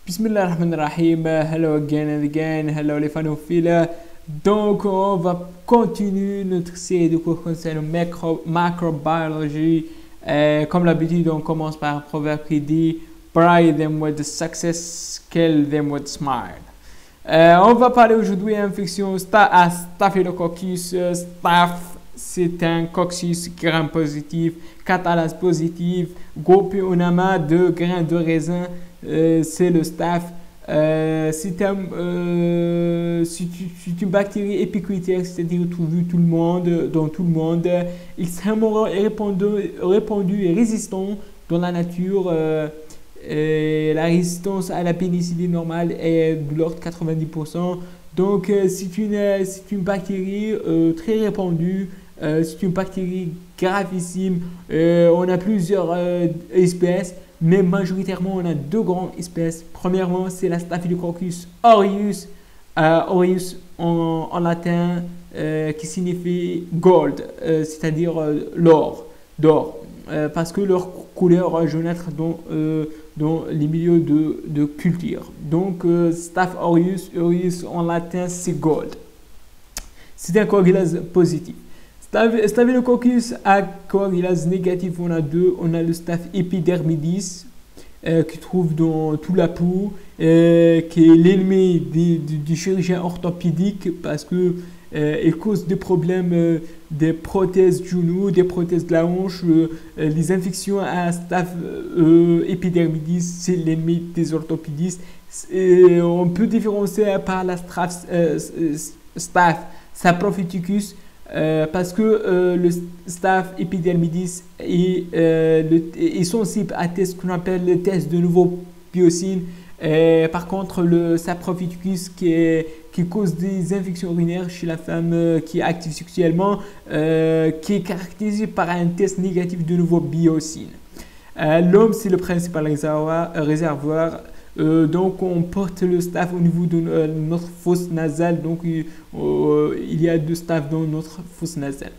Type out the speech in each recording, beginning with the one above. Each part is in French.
Bismillahirrahmanirrahim. Hello again and again. Hello les fanophiles. Donc, on va continuer notre série de cours concernant macrobiologie. Comme l'habitude, on commence par un proverbe qui dit Bury them with success, kill them with smile. On va parler aujourd'hui d'infection à Staphylococcus. Staph, c'est un coccus gram positif, catalase positive, groupé en amas de grains de raisin. C'est le staph. C'est une bactérie épicuritaire, c'est-à-dire tout le monde, dans tout le monde, extrêmement répandue et résistant dans la nature. La résistance à la pénicilline normale est de l'ordre de 90%. Donc, c'est une bactérie très répandue. C'est une bactérie gravissime. On a plusieurs espèces. Mais majoritairement, on a deux grandes espèces. Premièrement, c'est la Staphylococcus aureus, aureus en latin, qui signifie gold, c'est-à-dire l'or, d'or, parce que leur couleur jaunâtre dans les milieux de culture. Donc, Staph aureus, aureus en latin, c'est gold. C'est un coagulase positif. Staphylococcus à coagulase négatif, on a deux. On a le Staph epidermidis qui trouve dans toute la peau, qui est l'ennemi du chirurgien orthopédique parce que il cause des problèmes des prothèses du genou, des prothèses de la hanche. Les infections à Staph epidermidis, c'est l'ennemi des orthopédistes. On peut différencier par la Staph saprophyticus. Parce que le Staph epidermidis est sensible à ce qu'on appelle le test de nouveau biocine. Par contre, le saprophyticus qui cause des infections urinaires chez la femme qui est active sexuellement, qui est caractérisé par un test négatif de nouveau biocine. L'homme, c'est le principal réservoir. Donc, on porte le staph au niveau de notre fosse nasale. Donc, il y a deux staphs dans notre fosse nasale.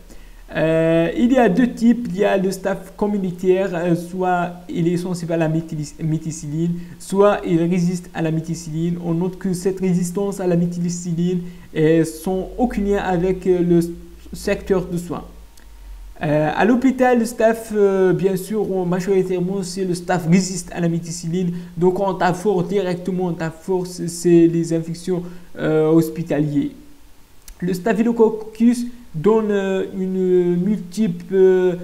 Il y a deux types. Il y a le staph communautaire, soit il est sensible à la méticilline, soit il résiste à la méticilline. On note que cette résistance à la méticilline sans aucun lien avec le secteur de soins. À l'hôpital, le staph, bien sûr, majoritairement, c'est le staph résiste à la méticilline. Donc, on t'afforce directement, on t'afforce, c'est les infections hospitalières. Le staphylococcus donne une multiple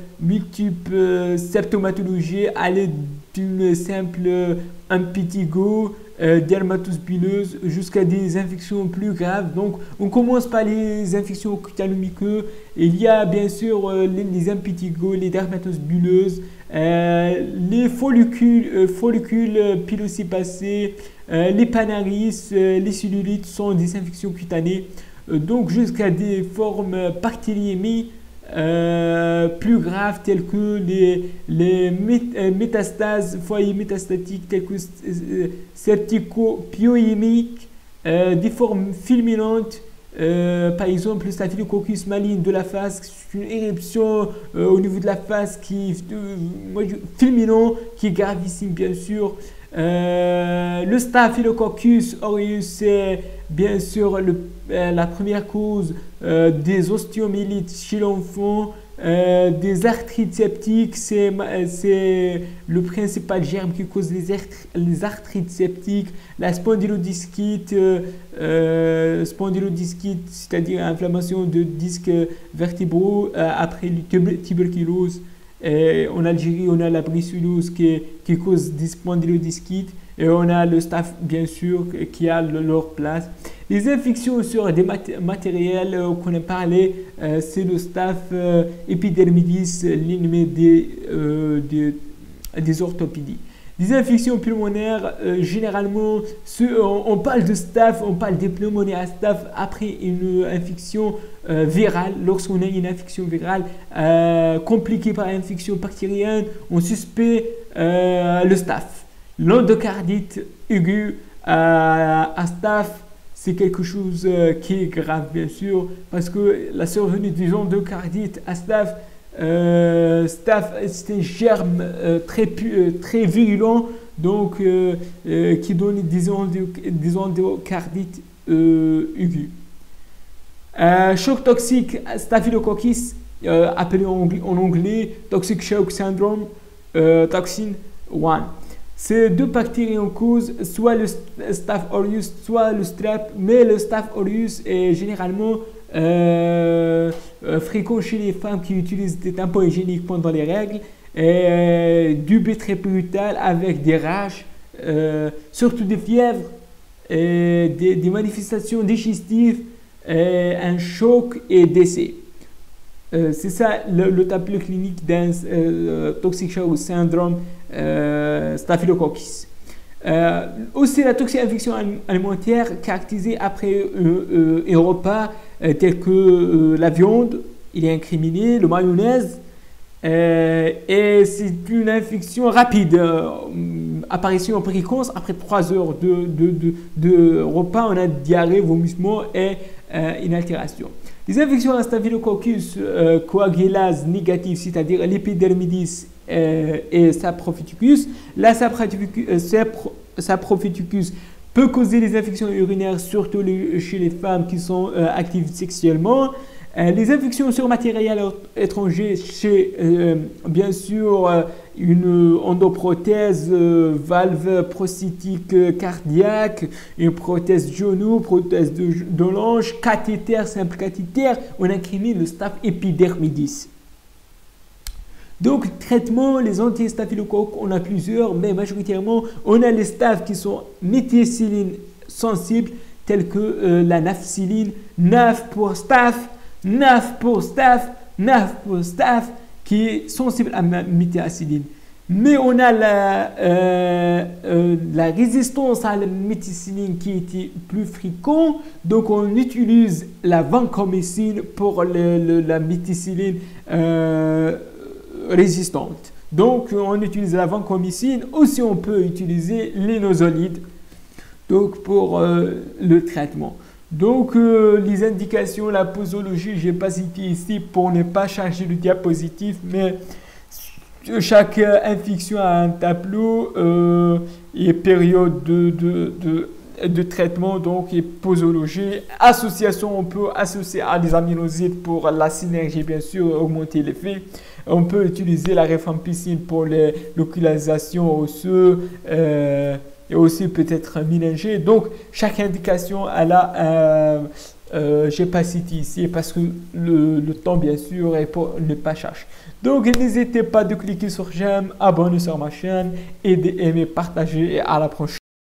symptomatologie à l'aide d'une simple impétigo, dermatose-bileuse jusqu'à des infections plus graves. Donc, on commence par les infections cutanomiques. Il y a bien sûr les impétigos, les dermatoses buleuses, les follicules pilocépacés, les panaris, les cellulites sont des infections cutanées. Donc, jusqu'à des formes bactériémies plus graves telles que les métastases, foyers métastatiques tels que septicopioïmiques, des formes fulminantes, par exemple le staphylococcus maligne de la face, c'est une éruption au niveau de la face fulminant, qui est gravissime bien sûr. Le staphylococcus aureus, c'est bien sûr la première cause des ostéomyélites chez l'enfant, des arthrites septiques, c'est le principal germe qui cause les arthrites septiques, la spondylodiscite, c'est-à-dire inflammation de disques vertébraux après la tuberculose. En Algérie, on a la brucellose qui cause des spondylodiscites. Et on a le staph, bien sûr, qui a leur place. Les infections sur des matériels qu'on a parlé, c'est le staph epidermidis, l'ennemi des orthopédies. Les infections pulmonaires, généralement, on parle de staph, on parle des pneumonies à staph après une infection virale. Lorsqu'on a une infection virale compliquée par l'infection bactérienne, on suspecte le staph. L'endocardite aiguë à staph, c'est quelque chose qui est grave, bien sûr, parce que la survenue des endocardites à staph, c'est un germe très virulent donc qui donne des endocardites aiguës. Choc toxique Staphylococcus, appelé en anglais Toxic Shock Syndrome, toxine 1. Ces deux bactéries en cause, soit le Staph aureus, soit le strep, mais le Staph aureus est généralement fréquent chez les femmes qui utilisent des tampons hygiéniques pendant les règles, et du bain très brutal avec des rages, surtout des fièvres, des manifestations digestives, un choc et décès. C'est ça le tableau clinique d'un toxic shock syndrome Staphylococcus. Aussi la toxi-infection alimentaire caractérisée après un repas tel que la viande, il est incriminé, le mayonnaise, et c'est une infection rapide, apparition précoce après 3 heures de repas, on a diarrhée, vomissement et une altération. Les infections à Staphylococcus coagulase négative, c'est-à-dire l'épidermidis et saprophyticus. La saprophyticus peut causer des infections urinaires, surtout chez les femmes qui sont actives sexuellement. Les infections sur matériel étranger, chez bien sûr une endoprothèse, valve prosthétique cardiaque, une prothèse genou, prothèse de l'ange, cathéter, simple cathéter, on incrimine le staph épidermidis. Donc, traitement, les anti-staphylocoques, on a plusieurs, mais majoritairement, on a les staphes qui sont méthicilline sensibles, tels que la nafcilline, NAF pour staph, qui est sensible à la méthicilline. Mais on a la résistance à la méthicilline qui était plus fréquente, donc on utilise la vancomycine pour la méthicilline résistante. Donc on utilise la vancomycine, aussi on peut utiliser l'inosolides donc pour le traitement. Donc les indications, la posologie, je n'ai pas cité ici pour ne pas charger le diapositive, mais chaque infection a un tableau et période de traitement, donc et posologie. Association, on peut associer à des aminosides pour la synergie, bien sûr, augmenter l'effet. On peut utiliser la rifampicine pour les localisations osseuses et aussi peut-être ménagée. Donc, chaque indication, elle a je n'ai pas cité ici parce que le temps, bien sûr, est pour ne pas chercher. Donc, n'hésitez pas de cliquer sur j'aime, abonner sur ma chaîne et d'aimer, partager et à la prochaine.